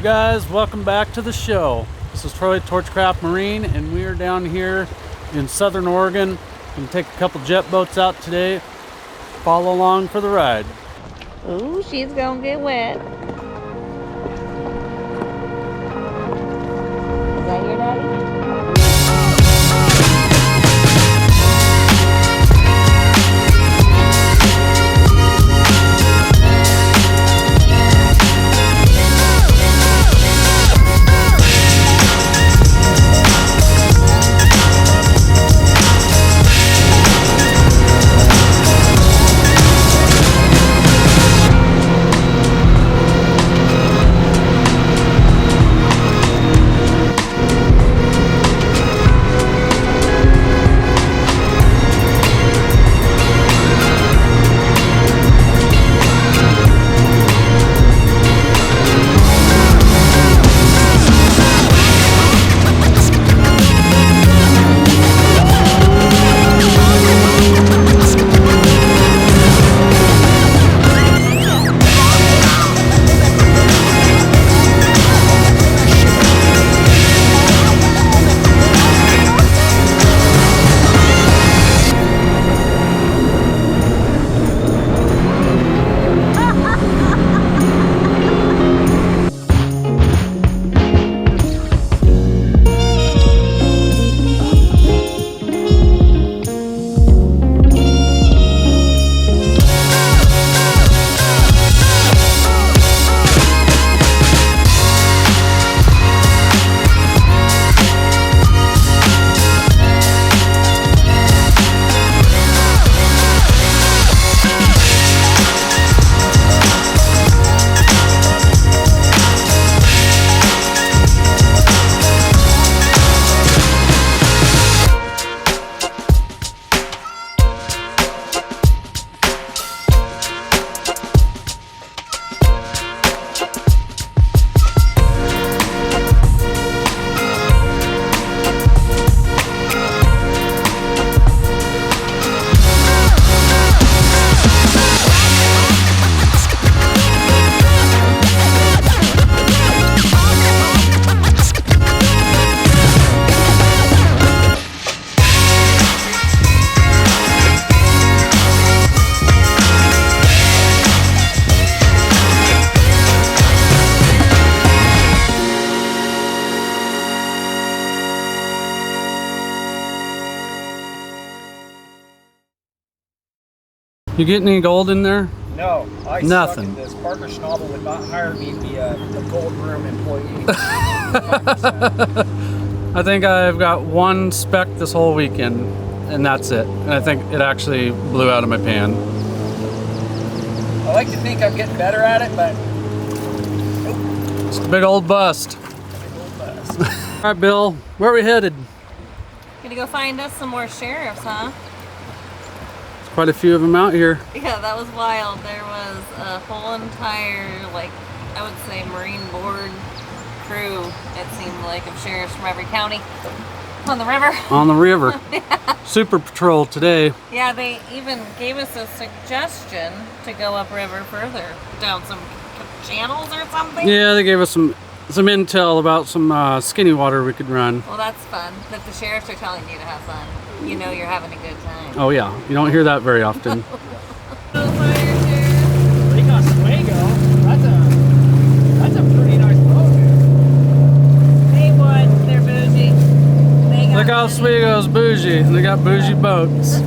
guys, welcome back to the show. This is Troy Torchcraft Marine, and we are down here in Southern Oregon. Gonna take a couple jet boats out today. Follow along for the ride. Ooh, she's gonna get wet. Is that your daddy? You getting any gold in there? No, I Nothing. Suck at this. Parker Schnabel would not hire me to be a gold room employee. I think I've got one speck this whole weekend, and that's it. And I think it actually blew out of my pan. I like to think I'm getting better at it, but It's a big old bust. big old bust. All right, Bill, where are we headed? Gonna go find us some more sheriffs, huh? Quite a few of them out here. Yeah, that was wild. There was a whole entire, like, I would say Marine Board crew, it seemed like, of sheriffs from every county on the river. On the river. Yeah. Super patrol today. Yeah, they even gave us a suggestion to go upriver further, down some channels or something. Yeah, they gave us some intel about some skinny water we could run. Well, that's fun. That the sheriffs are telling you to have fun. You know you're having a good time. Oh yeah, you don't hear that very often. They got Swago. That's a pretty nice boat, dude. They would. They're bougie. They got Look how money. Oswego's bougie. They got bougie boats.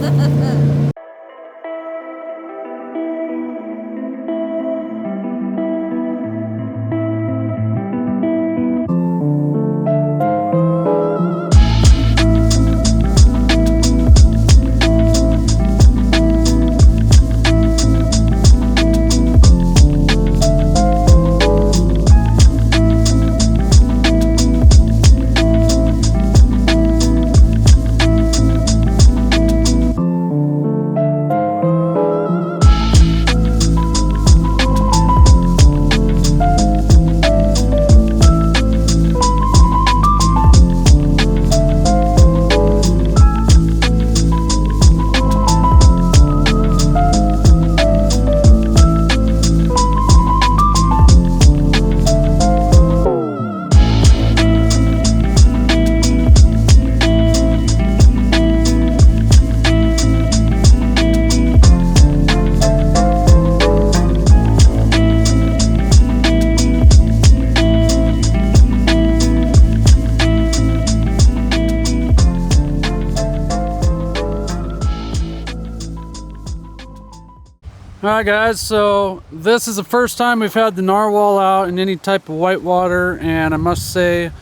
Alright guys, so this is the first time we've had the narwhal out in any type of whitewater, and I must say,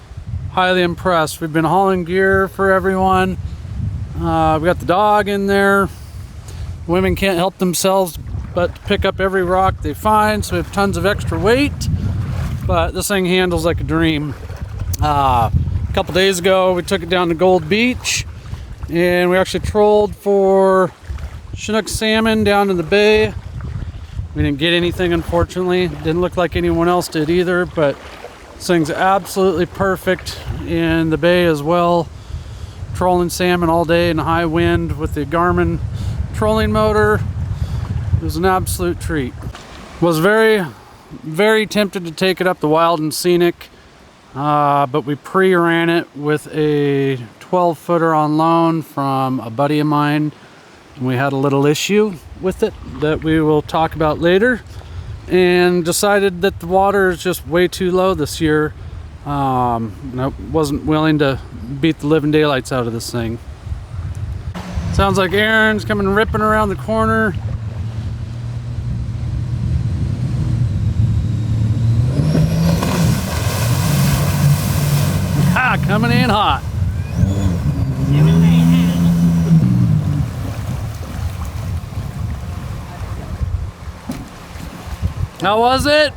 highly impressed. We've been hauling gear for everyone. We got the dog in there. Women can't help themselves but to pick up every rock they find, so we have tons of extra weight, but this thing handles like a dream. A couple days ago we took it down to Gold Beach and we actually trolled for Chinook salmon down in the bay. We didn't get anything, unfortunately. Didn't look like anyone else did either, but this thing's absolutely perfect in the bay as well. Trolling salmon all day in high wind with the Garmin trolling motor. It was an absolute treat. Was very, very tempted to take it up the Wild and Scenic, but we pre-ran it with a 12-footer on loan from a buddy of mine. We had a little issue with it that we will talk about later, and decided that the water is just way too low this year. I wasn't willing to beat the living daylights out of this thing. Sounds like Aaron's coming ripping around the corner. Coming in hot. How was it?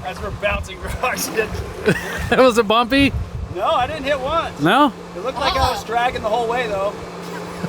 As we're bouncing rocks. Was it bumpy? No, I didn't hit once. No? It looked like I was dragging the whole way though.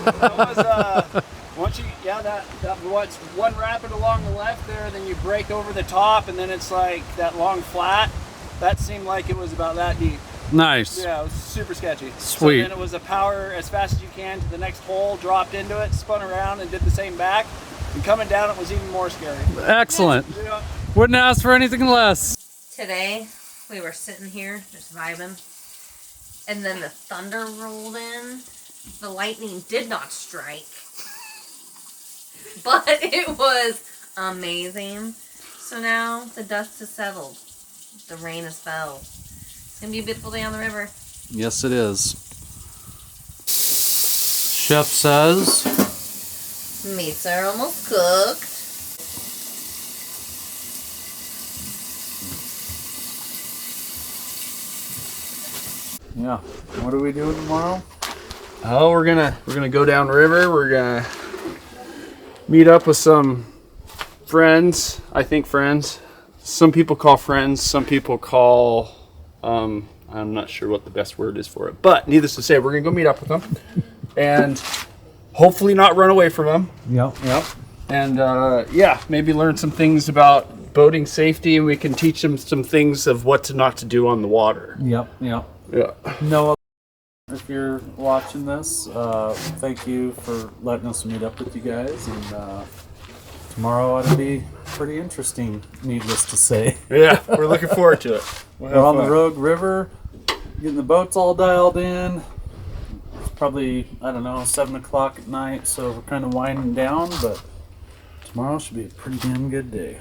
That was once you that what's one rapid along the left there, then you break over the top, and then it's like that long flat. That seemed like it was about that deep. Nice. Yeah, it was super sketchy. Sweet. So then it was a power as fast as you can to the next hole, dropped into it, spun around, and did the same back. And coming down, it was even more scary. Excellent. Yeah. Wouldn't ask for anything less. Today, we were sitting here just vibing, and then the thunder rolled in. The lightning did not strike, but it was amazing. So now the dust has settled. The rain has fell. It's going to be a beautiful day on the river. Yes, it is. Chef says Meats are almost cooked. Yeah. What are we doing tomorrow? Oh, we're gonna go down river. We're gonna meet up with some friends. I think friends. Some people call friends. Some people call. I'm not sure what the best word is for it. But needless to say, we're gonna go meet up with them, and hopefully not run away from them. Yep. Yep. And yeah, maybe learn some things about boating safety, and we can teach them some things of what not to do on the water. Yep. Yeah. Noah, if you're watching this, thank you for letting us meet up with you guys, and tomorrow ought to be pretty interesting, needless to say. Yeah, we're looking forward to it. We're on the Rogue River, getting the boats all dialed in. It's probably, I don't know, 7 o'clock at night, so we're kind of winding down, but tomorrow should be a pretty damn good day.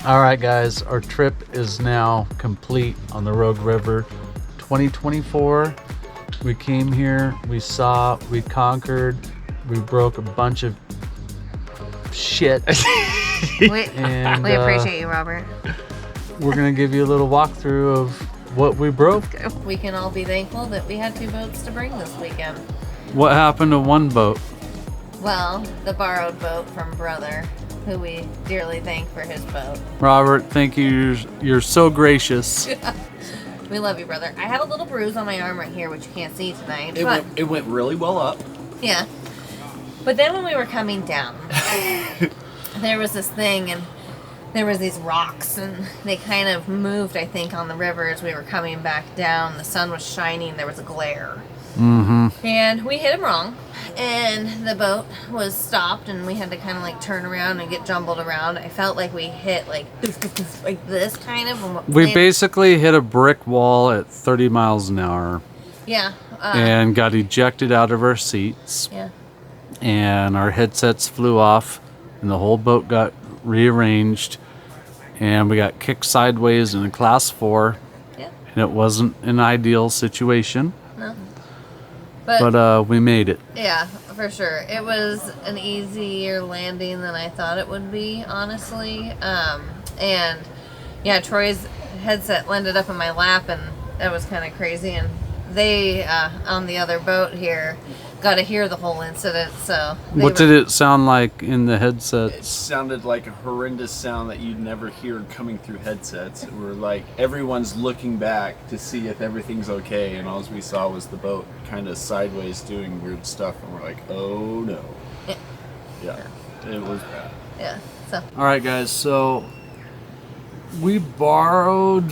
All right, guys, our trip is now complete on the Rogue River 2024. We came here, we saw, we conquered, we broke a bunch of shit. We And, appreciate you, Robert. We're gonna give you a little walkthrough of what we broke. We can all be thankful that we had 2 boats to bring this weekend. What happened to one boat? Well, the borrowed boat from brother, who we dearly thank for his boat. Robert, thank you. You're so gracious. We love you, brother. I have a little bruise on my arm right here, which you can't see tonight. It went really well up. Yeah. But then when we were coming down, there was this thing, and there was these rocks, and they kind of moved, I think, on the river as we were coming back down. The sun was shining. There was a glare. Mm-hmm. And we hit him wrong, and the boat was stopped, and we had to kind of like turn around and get jumbled around. I felt like we hit like this kind of. We basically hit a brick wall at 30 miles an hour. Yeah. And got ejected out of our seats. Yeah. And our headsets flew off, and the whole boat got rearranged, and we got kicked sideways in a class 4. Yeah. And it wasn't an ideal situation. No. But we made it. Yeah, for sure. It was an easier landing than I thought it would be, honestly. And yeah, Troy's headset landed up in my lap, and that was kind of crazy. And they, on the other boat here, got to hear the whole incident. So what did it sound like in the It headsets? sounded like a horrendous sound that you'd never hear coming through headsets. We're like, everyone's looking back to see if everything's okay, and all we saw was the boat kind of sideways doing weird stuff, and we're like, oh no. Yeah, it was bad. Yeah. So All right, guys. So we borrowed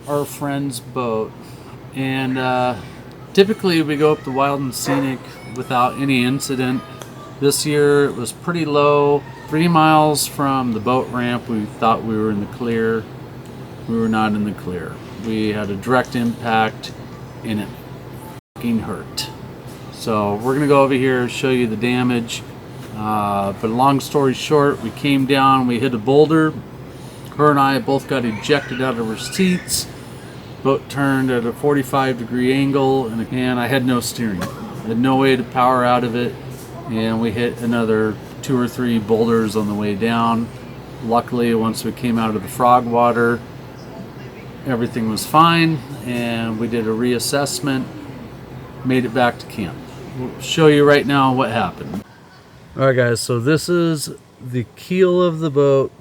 our friend's boat, and typically we go up the Wild and Scenic without any incident. This year it was pretty low. 3 miles from the boat ramp, we thought we were in the clear. We were not in the clear. We had a direct impact, and it fucking hurt. So we're gonna go over here, show you the damage. But long story short, we came down, we hit a boulder. Her and I both got ejected out of our seats. Boat turned at a 45-degree angle, and I had no steering. I had no way to power out of it, and we hit another 2 or 3 boulders on the way down. Luckily, once we came out of the frog water, everything was fine, and we did a reassessment, made it back to camp. We'll show you right now what happened. Alright guys, so this is the keel of the boat.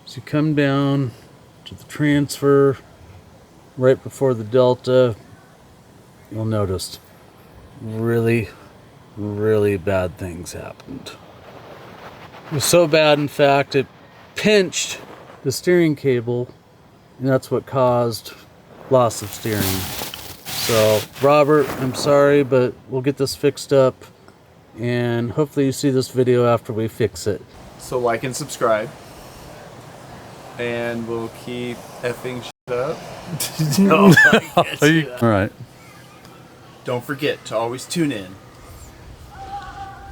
So you come down to the transfer right before the delta, you'll notice really bad things happened. It was so bad, in fact, it pinched the steering cable, and that's what caused loss of steering. So Robert, I'm sorry, but we'll get this fixed up, and hopefully you see this video after we fix it. So like and subscribe, and we'll keep effing shit up. No, I can't say that. All right. Don't forget to always tune in.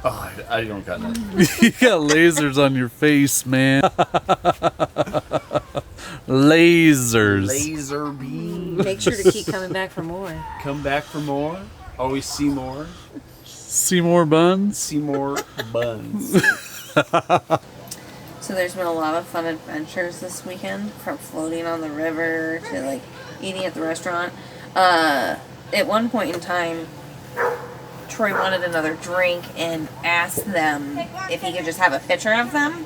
Oh, I don't got nothing. You got lasers on your face, man. Lasers. Laser beam. make sure to keep coming back for more. Come back for more. Always see more. See more buns? See more buns. So there's been a lot of fun adventures this weekend, from floating on the river to like eating at the restaurant. At one point in time, Troy wanted another drink and asked them if he could just have a pitcher of them,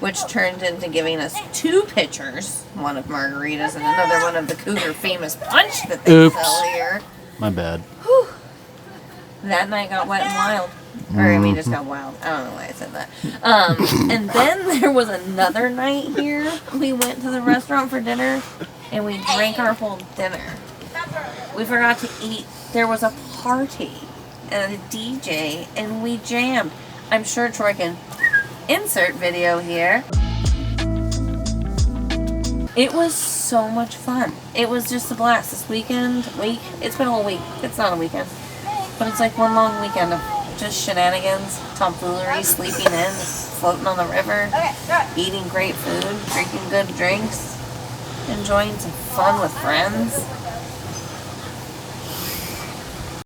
which turned into giving us 2 pitchers, one of margaritas and another one of the Cougar famous punch that they sell here. My bad. Whew. That night got wet and wild. Or, I mean, just got wild. I don't know why I said that. And then there was another night here. We went to the restaurant for dinner, and we drank our whole dinner. We forgot to eat. There was a party and a DJ, and we jammed. I'm sure Troy can insert video here. It was so much fun. It was just a blast. This week. It's been a whole week. It's not a weekend. But it's like one long weekend of just shenanigans, tomfoolery, sleeping in, floating on the river, eating great food, drinking good drinks, enjoying some fun with friends.